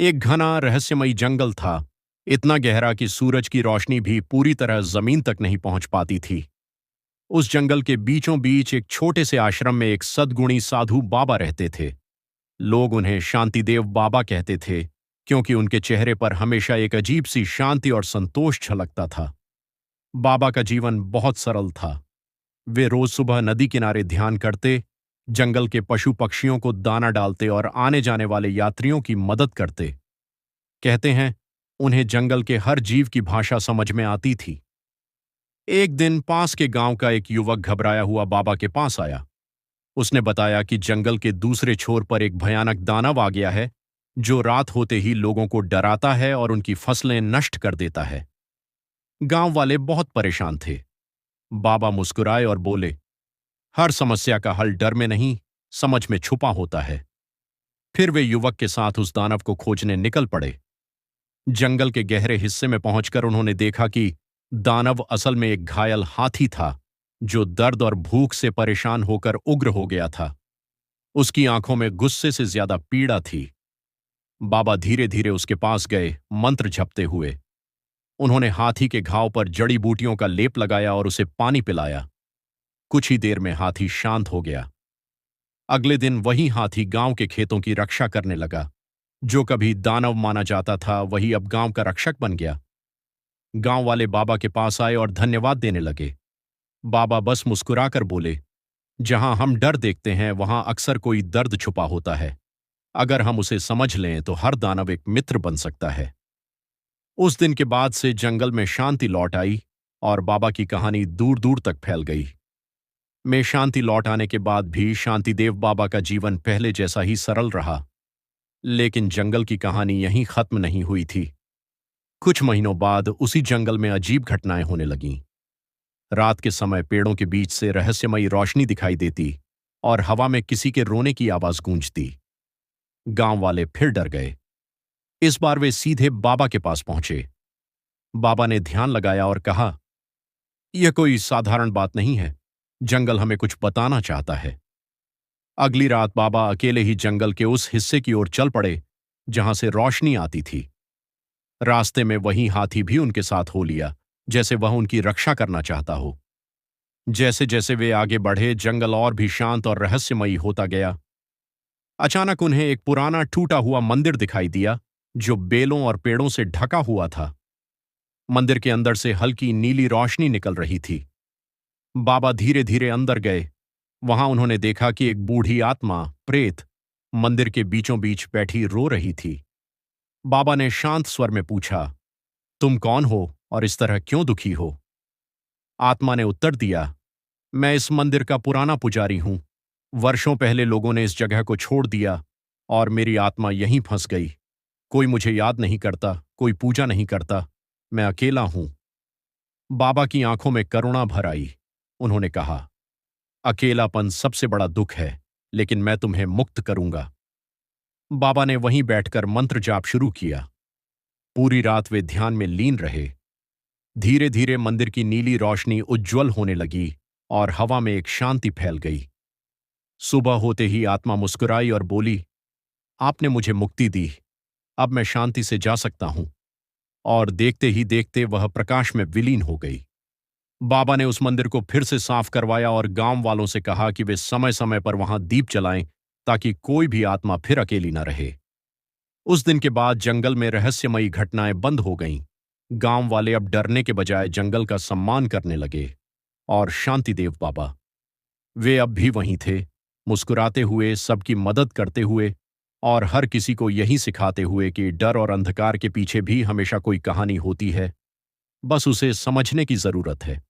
एक घना रहस्यमयी जंगल था, इतना गहरा कि सूरज की रोशनी भी पूरी तरह जमीन तक नहीं पहुंच पाती थी। उस जंगल के बीचों बीच एक छोटे से आश्रम में एक सद्गुणी साधु बाबा रहते थे। लोग उन्हें शांतिदेव बाबा कहते थे, क्योंकि उनके चेहरे पर हमेशा एक अजीब सी शांति और संतोष झलकता था। बाबा का जीवन बहुत सरल था। वे रोज सुबह नदी किनारे ध्यान करते, जंगल के पशु पक्षियों को दाना डालते और आने जाने वाले यात्रियों की मदद करते। कहते हैं, उन्हें जंगल के हर जीव की भाषा समझ में आती थी। एक दिन पास के गांव का एक युवक घबराया हुआ बाबा के पास आया। उसने बताया कि जंगल के दूसरे छोर पर एक भयानक दानव आ गया है, जो रात होते ही लोगों को डराता है और उनकी फसलें नष्ट कर देता है। गांव वाले बहुत परेशान थे। बाबा मुस्कुराए और बोले, हर समस्या का हल डर में नहीं, समझ में छुपा होता है। फिर वे युवक के साथ उस दानव को खोजने निकल पड़े। जंगल के गहरे हिस्से में पहुंचकर उन्होंने देखा कि दानव असल में एक घायल हाथी था, जो दर्द और भूख से परेशान होकर उग्र हो गया था। उसकी आंखों में गुस्से से ज्यादा पीड़ा थी। बाबा धीरे धीरे उसके पास गए, मंत्र जपते हुए। उन्होंने हाथी के घाव पर जड़ी बूटियों का लेप लगाया और उसे पानी पिलाया। कुछ ही देर में हाथी शांत हो गया। अगले दिन वही हाथी गांव के खेतों की रक्षा करने लगा। जो कभी दानव माना जाता था, वही अब गांव का रक्षक बन गया। गांव वाले बाबा के पास आए और धन्यवाद देने लगे। बाबा बस मुस्कुराकर बोले, जहां हम डर देखते हैं वहां अक्सर कोई दर्द छुपा होता है। अगर हम उसे समझ लें तो हर दानव एक मित्र बन सकता है। उस दिन के बाद से जंगल में शांति लौट आई और बाबा की कहानी दूर दूर तक फैल गई। में शांति लौट आने के बाद भी शांतिदेव बाबा का जीवन पहले जैसा ही सरल रहा। लेकिन जंगल की कहानी यहीं खत्म नहीं हुई थी। कुछ महीनों बाद उसी जंगल में अजीब घटनाएं होने लगीं। रात के समय पेड़ों के बीच से रहस्यमयी रोशनी दिखाई देती और हवा में किसी के रोने की आवाज गूंजती। गांव वाले फिर डर गए। इस बार वे सीधे बाबा के पास पहुंचे। बाबा ने ध्यान लगाया और कहा, यह कोई साधारण बात नहीं है, जंगल हमें कुछ बताना चाहता है। अगली रात बाबा अकेले ही जंगल के उस हिस्से की ओर चल पड़े जहां से रोशनी आती थी। रास्ते में वही हाथी भी उनके साथ हो लिया, जैसे वह उनकी रक्षा करना चाहता हो। जैसे जैसे वे आगे बढ़े, जंगल और भी शांत और रहस्यमयी होता गया। अचानक उन्हें एक पुराना टूटा हुआ मंदिर दिखाई दिया, जो बेलों और पेड़ों से ढका हुआ था। मंदिर के अंदर से हल्की नीली रोशनी निकल रही थी। बाबा धीरे धीरे अंदर गए। वहां उन्होंने देखा कि एक बूढ़ी आत्मा, प्रेत, मंदिर के बीचों बीच बैठी रो रही थी। बाबा ने शांत स्वर में पूछा, तुम कौन हो और इस तरह क्यों दुखी हो? आत्मा ने उत्तर दिया, मैं इस मंदिर का पुराना पुजारी हूं। वर्षों पहले लोगों ने इस जगह को छोड़ दिया और मेरी आत्मा यहीं फंस गई। कोई मुझे याद नहीं करता, कोई पूजा नहीं करता, मैं अकेला हूं। बाबा की आंखों में करुणा भर आई। उन्होंने कहा, अकेलापन सबसे बड़ा दुख है, लेकिन मैं तुम्हें मुक्त करूंगा। बाबा ने वहीं बैठकर मंत्र जाप शुरू किया। पूरी रात वे ध्यान में लीन रहे। धीरे धीरे मंदिर की नीली रोशनी उज्ज्वल होने लगी और हवा में एक शांति फैल गई। सुबह होते ही आत्मा मुस्कुराई और बोली, आपने मुझे मुक्ति दी, अब मैं शांति से जा सकता हूं। और देखते ही देखते वह प्रकाश में विलीन हो गई। बाबा ने उस मंदिर को फिर से साफ करवाया और गांव वालों से कहा कि वे समय समय पर वहां दीप जलाएं, ताकि कोई भी आत्मा फिर अकेली न रहे। उस दिन के बाद जंगल में रहस्यमयी घटनाएं बंद हो गईं। गांव वाले अब डरने के बजाय जंगल का सम्मान करने लगे। और शांतिदेव बाबा, वे अब भी वहीं थे, मुस्कुराते हुए, सबकी मदद करते हुए और हर किसी को यही सिखाते हुए कि डर और अंधकार के पीछे भी हमेशा कोई कहानी होती है, बस उसे समझने की जरूरत है।